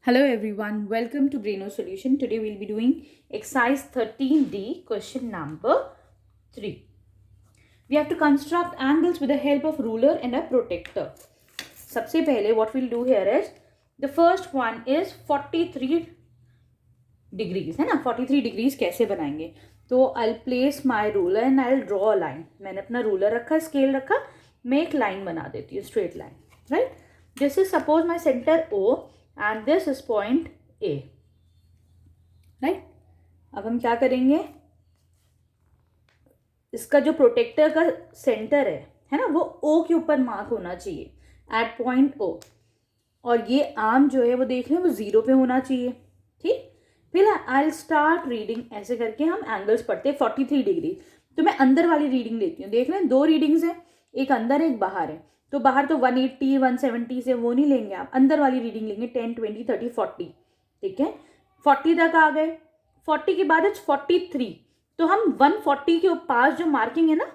Hello everyone, welcome to Braino Solution. Today we'll be doing exercise 13D, question number 3. We have to construct angles with the help of ruler and a protractor. सबसे पहले what we'll do here is, the first one is 43 degrees, है ना. 43 degrees कैसे बनाएंगे? तो I'll place my ruler and I'll draw a line. मैंने अपना ruler रखा, scale रखा, मैं एक line बना देती हूँ, straight line, right? This is suppose my center O and this is point A, right? अब हम क्या करेंगे, इसका जो प्रोटेक्टर का सेंटर है ना, वो O के ऊपर मार्क होना चाहिए एट पॉइंट O, और ये आर्म जो है वो देख लें वो 0 पे होना चाहिए. ठीक, फिर आई विल स्टार्ट रीडिंग. ऐसे करके हम एंगल्स पढ़ते हैं 43 डिग्री. तो मैं अंदर वाली रीडिंग लेती हूँ. देख लें, 2 रीडिंग्स हैं, एक अंदर है एक बाहर है. तो बाहर तो 180 170 से वो नहीं लेंगे आप, अंदर वाली रीडिंग लेंगे 10 20 30 40. ठीक है, 40 तक आ गए. 40 के बाद 43, तो हम 140 के पास जो मार्किंग है ना,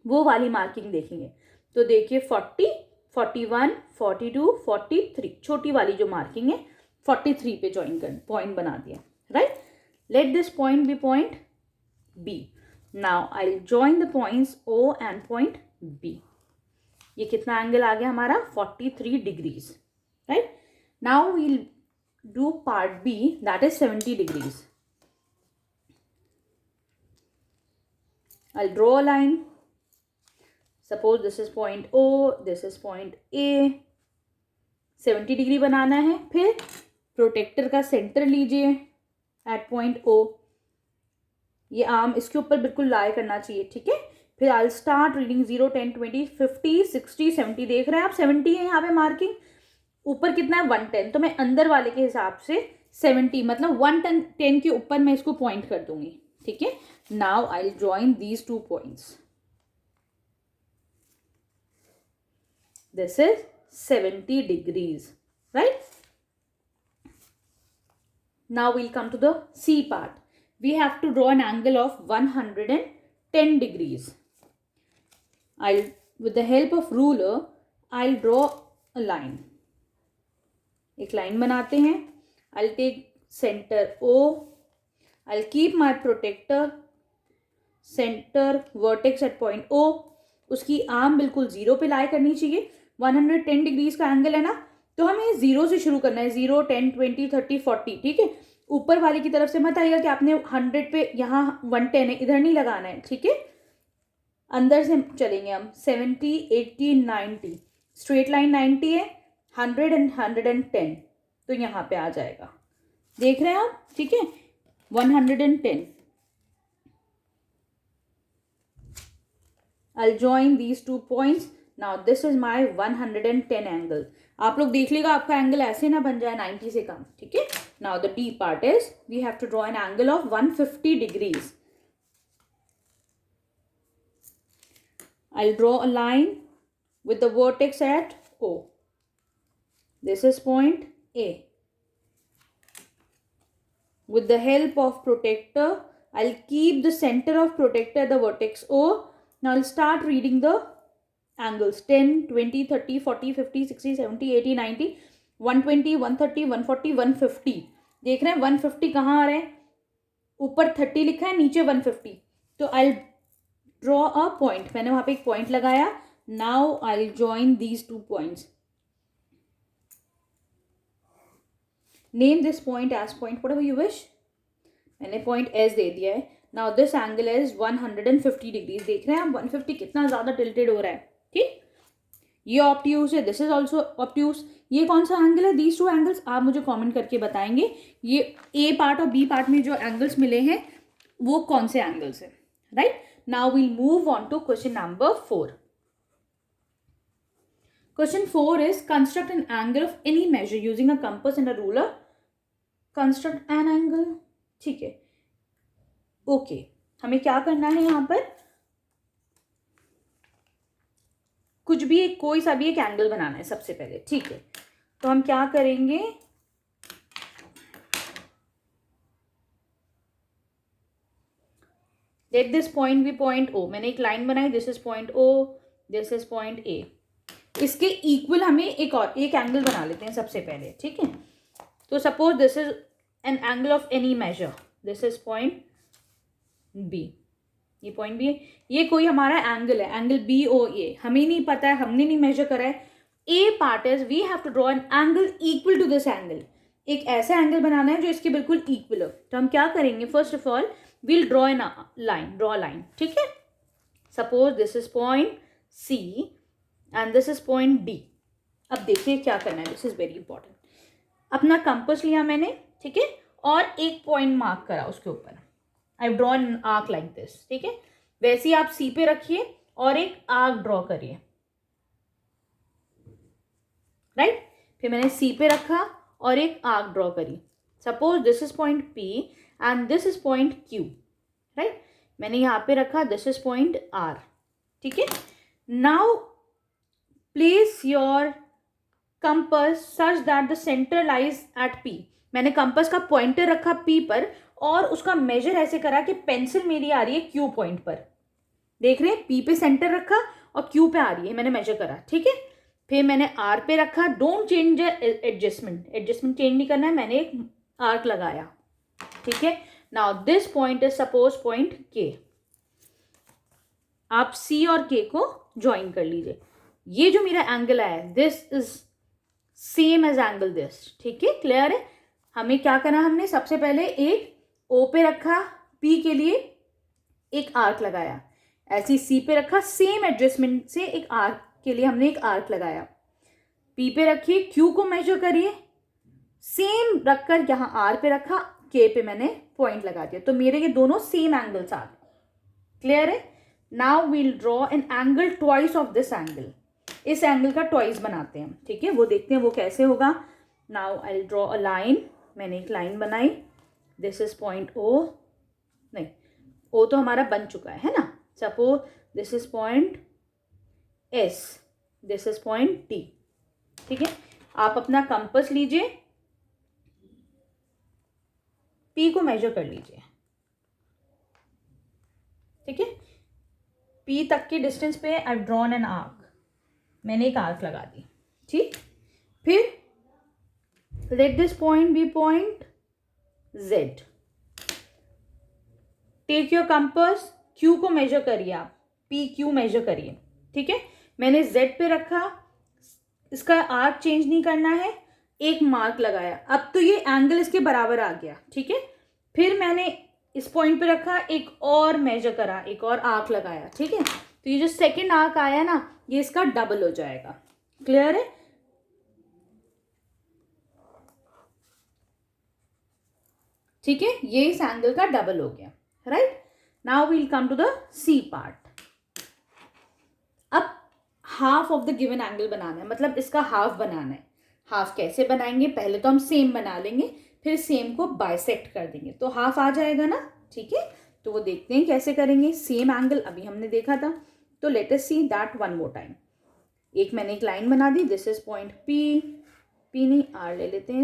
वो वाली मार्किंग देखेंगे. तो देखिए 40 41 42 43, छोटी वाली जो मार्किंग है 43 पे ज्वाइन कर पॉइंट बना दिया. Right, let this point be point B. Now I will join the points O and point B. ये कितना एंगल आ गया हमारा? 43 degrees. Right, now we'll do part B, that is 70 degrees. I'll draw a line. Suppose this is point O, this is point A. 70 degree बनाना है. फिर protector का centre लीजिए eight point O. ये आर्म इसके ऊपर बिल्कुल लाई करना चाहिए. ठीक है, फिर आई स्टार्ट रीडिंग 0 10 20 50 60 70. देख रहे हैं आप 70 है यहाँ पे मार्किंग. ऊपर कितना है? 110. तो मैं अंदर वाले के हिसाब से 70 मतलब 110 के ऊपर मैं इसको पॉइंट कर दूंगी. ठीक है, now I will join these 2 points. This is 70 degrees. Right, now we'll come to the C part. We have to draw an angle of 110 degrees. With the help of ruler, I'll draw a line. एक line बनाते हैं. I'll take center O. I'll keep my protector center vertex at point O. उसकी arm बिल्कुल 0 पे लाई करनी चाहिए. 110 degrees का angle है ना, तो हमें 0 से शुरू करना है. 0 10 20 30 40. ठीक है, ऊपर वाले की तरफ से मत आइएगा कि आपने 100 पे यहाँ 110 है, इधर नहीं लगाना है. ठीक है, अंदर से चलेंगे हम. 70 80 90, स्ट्रेट लाइन 90 है, 100 एंड 110, तो यहाँ पे आ जाएगा. देख रहे हैं आप? ठीक है, 110. I'll join these 2 points. Now this is my 110 angle. आप लोग देख लीजिएगा आपका एंगल ऐसे ना बन जाए 90 से कम. ठीक है, now the D part is we have to draw an angle of 150 degrees. I'll draw a line with the vertex at O. This is point A. With the help of protractor, I'll keep the center of protractor at the vertex O. Now I'll start reading the angles 10 20 30 40 50 60 70 80 90 120 130 140 150. देख रहे हैं 150 कहाँ आ रहे हैं? ऊपर 30 लिखा है, नीचे 150. तो आई ड्रॉ अ पॉइंट. मैंने वहां पे एक पॉइंट लगाया. Now I join these 2 points. Name this point as point whatever you wish. मैंने पॉइंट एस दे दिया है. Now this angle is 150 degrees. देख रहे हैं आप 150 कितना ज्यादा टिल्टेड हो रहा है. ठीक, ये ऑब्ट्यूज है, दिस इज ऑल्सो ऑब्ट्यूज. ये कौन सा एंगल है? दीज 2 एंगल्स आप मुझे कमेंट करके बताएंगे. ये ए पार्ट और बी पार्ट में जो एंगल्स मिले हैं वो कौन से एंगल्स है. Right, now we'll move on to question number 4. Question 4 is construct an angle of any measure using a compass and a ruler. Construct an angle. ठीक है, ओके, हमें क्या करना है यहाँ पर? कुछ भी एक कोई सा भी एक एंगल बनाना है सबसे पहले. ठीक है, तो हम क्या करेंगे? Let this point be point O. मैंने एक लाइन बनाई. This is point O, this is point A. इसके इक्वल हमें एक एंगल बना लेते हैं सबसे पहले. ठीक है, तो suppose this is an angle of any measure, this is point B, ये पॉइंट बी है, ये कोई हमारा एंगल है, एंगल बी ओ ए, हमें नहीं पता है, हमने नहीं मेजर करा है. A part is we have to draw an angle equal to this angle. एक ऐसा एंगल बनाना है जो इसके बिल्कुल इक्वल हो. तो हम क्या करेंगे, first of all we'll draw an line, draw line. ठीक है, suppose this is point C and this is point D. अब देखिए क्या करना है, दिस इज वेरी इंपॉर्टेंट. अपना कंपास लिया मैंने, ठीक है, और एक पॉइंट मार्क करा उसके ऊपर. आई draw an arc like this. ठीक है, वैसे ही आप सी पे रखिए और एक आर्क ड्रॉ करिए. राइट, फिर मैंने सी पे रखा और एक आर्क ड्रॉ करी. Suppose this is point P and this is point Q. Right, मैंने यहाँ पे रखा, दिस इज पॉइंट आर. ठीक है, now place your compass such that the centre lies at P. मैंने कंपास का पॉइंटर रखा पी पर और उसका मेजर ऐसे करा कि पेंसिल मेरी आ रही है क्यू पॉइंट पर. देख रहे हैं, पी पे सेंटर रखा और क्यू पे आ रही है, मैंने मेजर करा. ठीक है, फिर मैंने आर पे रखा. Don't change adjustment, adjustment change नहीं करना है, मैंने एक आर्क लगाया. ठीक है, now this point is suppose point के. आप सी और के को ज्वाइन कर लीजिए. ये जो मेरा एंगल है, this is same as angle this. ठीक है, क्लियर है. हमें क्या करना, हमने सबसे पहले एक ओ पे रखा, पी के लिए एक आर्क लगाया. ऐसे सी पे रखा, सेम एडजस्टमेंट से एक आर्क के लिए हमने एक आर्क लगाया. पी पे रखिए, क्यू को मेजर करिए, सेम रखकर यहाँ आर पे रखा, के पे मैंने पॉइंट लगा दिया. तो मेरे ये दोनों सेम एंगल्स आ गए. क्लियर है. Now we'll draw an angle twice of this angle. इस एंगल का ट्वाइस बनाते हैं. ठीक है, वो देखते हैं वो कैसे होगा. Now I will draw a line. मैंने एक लाइन बनाई. दिस इज पॉइंट ओ, नहीं ओ तो हमारा बन चुका है ना. Suppose this is point S, this is point D. ठीक है, आप अपना कंपास लीजिए, पी को मेजर कर लीजिए. ठीक है, पी तक के डिस्टेंस पे आई ड्रॉन एन आर्क. मैंने एक आर्क लगा दी. ठीक, फिर let this point be point Z. Take your compass, Q को मेजर करिए, आप पी क्यू मेजर करिए. ठीक है, मैंने जेड पे रखा, इसका आर्क चेंज नहीं करना है, एक मार्क लगाया. अब तो ये एंगल इसके बराबर आ गया. ठीक है, फिर मैंने इस पॉइंट पे रखा, एक और मेजर करा, एक और आर्क लगाया. ठीक है, तो ये जो सेकंड आर्क आया ना, ये इसका डबल हो जाएगा. क्लियर है. ठीक है, ये इस एंगल का डबल हो गया. Right, now we'll come to the C part. अब half of the given angle बनाना है, मतलब इसका हाफ बनाना है. हाफ कैसे बनाएंगे, पहले तो हम सेम बना लेंगे, फिर सेम को बाइसेक्ट कर देंगे तो हाफ आ जाएगा ना. ठीक है, तो वो देखते हैं कैसे करेंगे. सेम एंगल अभी हमने देखा था, तो let us see that one more time. एक मैंने एक लाइन बना दी. This is point P, P नहीं आर ले लेते हैं,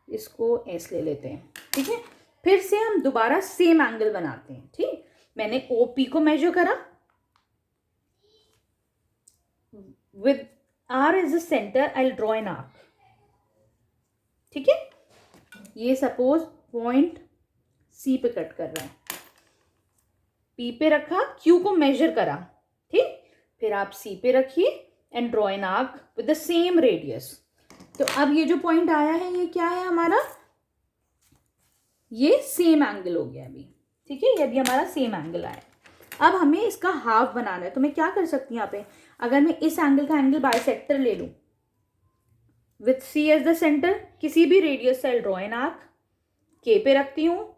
इसको एस ले लेते हैं. ठीक है, फिर से हम दोबारा सेम एंगल बनाते हैं. ठीक, मैंने ओ पी को मेजर करा, with R is the centre I will draw an arc. ठीक है, ये सपोज पॉइंट सी पे कट कर रहा है, पी पे रखा, क्यू को मेजर करा. ठीक, फिर आप सी पे रखिए and draw an arc with the same radius. तो अब ये जो पॉइंट आया है, ये क्या है हमारा, ये सेम एंगल हो गया अभी. ठीक है, ये अभी हमारा सेम एंगल आया. अब हमें इसका हाफ बनाना है, तो मैं क्या कर सकती हूँ यहाँ पे, अगर मैं इस एंगल का एंगल बाइसेक्टर ले लूँ with C as the centre, किसी भी रेडियस से ड्रॉ एन आर्क, के पे रखती हूँ,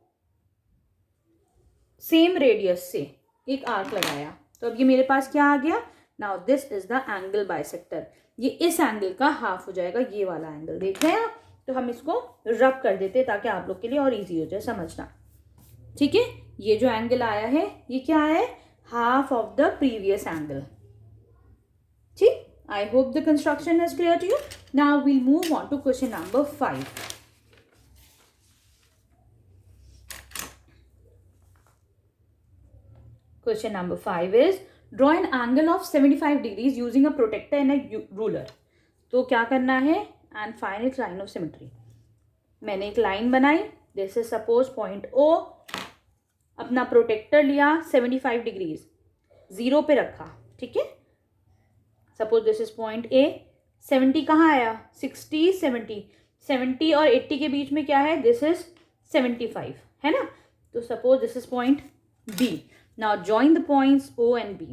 सेम रेडियस से एक आर्क लगाया. तो अब ये मेरे पास क्या आ गया, now this is the angle bisector. ये इस एंगल का हाफ हो जाएगा, ये वाला एंगल. देख रहे हैं आप. तो हम इसको रब कर देते हैं ताकि आप लोग के लिए और इजी हो जाए समझना. ठीक है, ये जो एंगल आया है, ये क्या है, half of the previous angle. ठीक, I hope the construction is clear to you. Now we'll move on to question number 5. Question number 5 is draw an angle of 75 degrees using a protractor and a ruler. तो क्या करना है, and find its line of symmetry. मैंने एक line बनाई, this is suppose point O, अपना protractor लिया 75 degrees, 0 पे रखा, ठीक है। सपोज दिस इज पॉइंट ए, 70 कहाँ आया, 60, 70, 70 और 80 के बीच में क्या है, दिस इज 75, है ना। तो suppose this is point B, now join the points O and B,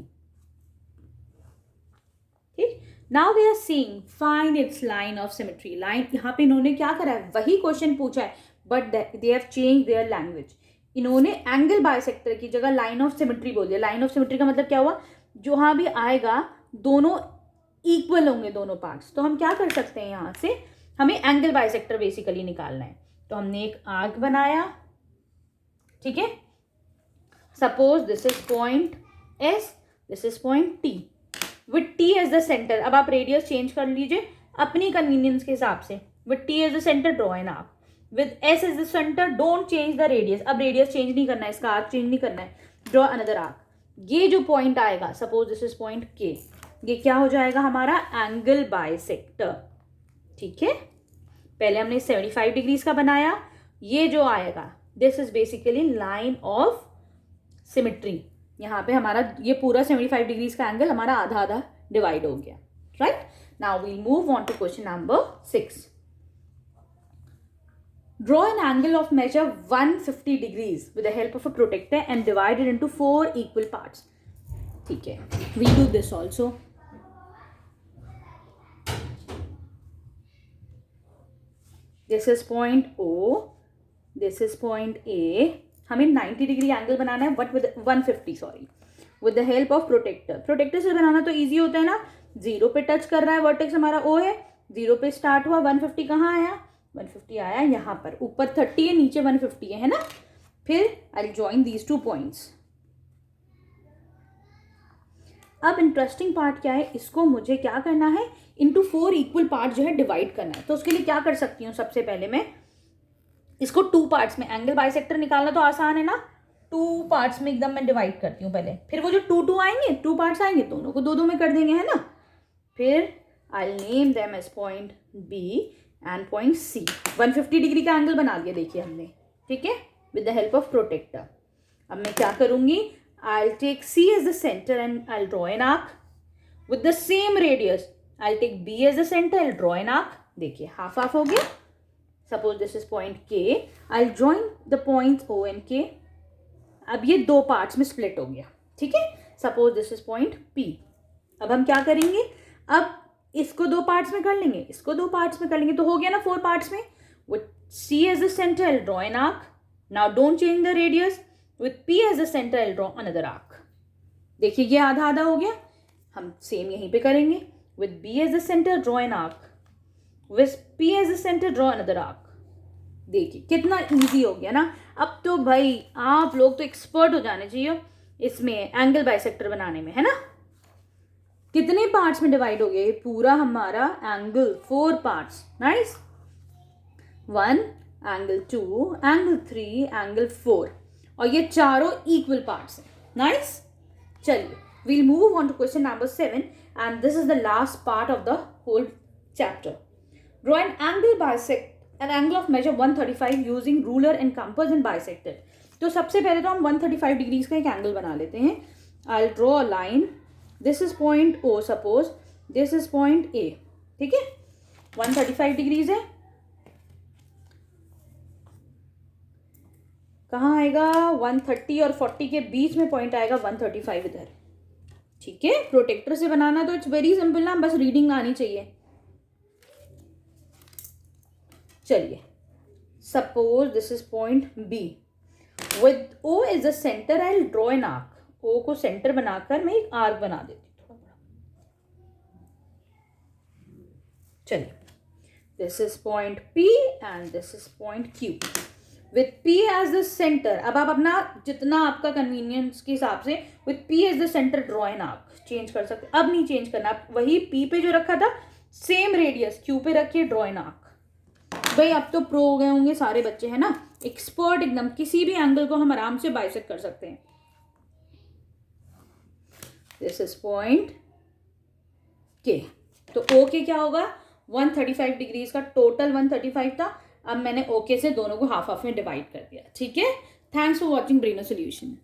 ठीक। Now we are seeing find its line of symmetry. Line, यहाँ पे इन्होंने क्या करा है, वही क्वेश्चन पूछा है but they have change their language. इन्होंने एंगल बाइसेक्टर की जगह लाइन ऑफ सिमेट्री बोल दिया। लाइन ऑफ सिमेट्री का मतलब क्या हुआ, जहाँ भी आएगा दोनों इक्वल होंगे दोनों पार्ट्स। तो हम क्या कर सकते हैं, यहाँ से हमें एंगल बाइसेक्टर बेसिकली निकालना है। तो हमने एक आर्क बनाया, ठीक है। Suppose this is point S, this is point T, with T as the centre. अब आप रेडियस चेंज कर लीजिए अपनी कन्वीनियंस के हिसाब से। With T as the centre draw an arc, with S as the centre don't change the radius. अब radius change नहीं करना है, इसका आर्क चेंज नहीं करना है, ड्रॉ अनदर आर्क। ये जो पॉइंट आएगा, सपोज दिस इज पॉइंट के, ये क्या हो जाएगा हमारा एंगल बाइसेक्टर, ठीक है। पहले हमने 75 डिग्रीज का बनाया, ये जो आएगा this is basically line of symmetry. यहाँ पे हमारा ये पूरा 75 डिग्रीज का एंगल हमारा आधा आधा डिवाइड हो गया, right. Now we'll move on to question number 6। Draw an angle of measure 150 degrees with the help of a protractor and divided into 4 equal parts, ठीक है। We do this also. This is point O, this is point A. हमें 90 degree angle बनाना है but with 150, sorry, with the help of protractor. Protractor से बनाना तो easy होता है ना, 0 पे टच कर रहा है, वर्टेक्स हमारा ओ है, 0 पे स्टार्ट हुआ, 150 कहाँ आया, 150 आया यहाँ पर, ऊपर 30 है, नीचे 150 है ना। फिर I will join these 2 points. अब इंटरेस्टिंग पार्ट क्या है, इसको मुझे क्या करना है, इनटू 4 इक्वल पार्ट जो है डिवाइड करना है। तो उसके लिए क्या कर सकती हूँ, सबसे पहले मैं इसको 2 पार्ट्स में, एंगल बाइसेक्टर निकालना तो आसान है ना, 2 पार्ट्स में एकदम मैं डिवाइड करती हूँ पहले। फिर वो जो 2 आएंगे, 2 पार्ट्स आएंगे, दोनों को 2 में कर देंगे, है ना। फिर I name them as point B and point C. 150 degree का एंगल बना दिया, देखिए हमने, ठीक है, with the help of protractor. अब मैं क्या करूंगी, I take C as the centre and I draw an arc with the same radius. I take B as the centre, I draw an arc, देखिए हाफ हाफ हो गया। Suppose this is point K, I join the point O and के। अब ये 2 parts में split हो गया, ठीक है। Suppose this is point P. अब हम क्या करेंगे, अब इसको 2 पार्ट्स में कर लेंगे, इसको 2 पार्ट्स में कर लेंगे, तो हो गया ना 4 पार्ट्स में। With C as the centre I draw an arc, now don't change the radius, with P as the centre I draw another arc. देखिए ये आधा आधा हो गया। हम सेम यहीं पे करेंगे, with B as the centre draw an arc, with P as the centre draw another arc. देखिए कितना इजी हो गया ना। अब तो भाई आप लोग तो एक्सपर्ट हो जाने चाहिए इसमें, एंगल बाइसेक्टर बनाने में, है ना। कितने पार्ट्स में डिवाइड हो गया ये पूरा हमारा angle, 4 parts, nice. 1 angle 2 angle 3 angle 4, और ये चारों इक्वल पार्ट्स हैं, नाइस। चलिए we'll move on to question number 7 and this is the last part of the whole chapter. Draw an angle bisect an angle of measure 135 using ruler and compass and bisected। तो सबसे पहले तो हम 135 degrees का एक angle बना लेते हैं। I'll draw a line, this is point O, suppose this is point A, ठीक है। 135 डिग्रीज है, कहाँ आएगा, 130 और 40 के बीच में पॉइंट आएगा 135 इधर, ठीक है। प्रोटेक्टर से बनाना तो इट्स वेरी सिंपल ना, बस रीडिंग आनी चाहिए। चलिए suppose this is point B, with O is the centre, I draw an arc. O को सेंटर बनाकर मैं एक आर्क बना देती हूँ थोड़ा बड़ा। चलिए this is point P and this is point Q, with P as the centre. अब आप अपना जितना आपका कन्वीनियंस के हिसाब से with P as the centre draw an arc change कर सकते। अब नहीं चेंज करना, वही पी पे जो रखा था सेम रेडियस क्यू पे रखिए, ड्रॉ एन आर्क। भाई अब तो प्रो हो गए होंगे सारे बच्चे, है ना, एक्सपर्ट एकदम, किसी भी एंगल को हम आराम से बाइसेक्ट कर सकते हैं। दिस इज पॉइंट के, तो ओ के क्या होगा, 135 डिग्रीज का टोटल 135 था, अब मैंने ओके से दोनों को हाफ हाफ में डिवाइड कर दिया। ठीक है, थैंक्स फॉर वॉचिंग ब्रेनो सोल्यूशन।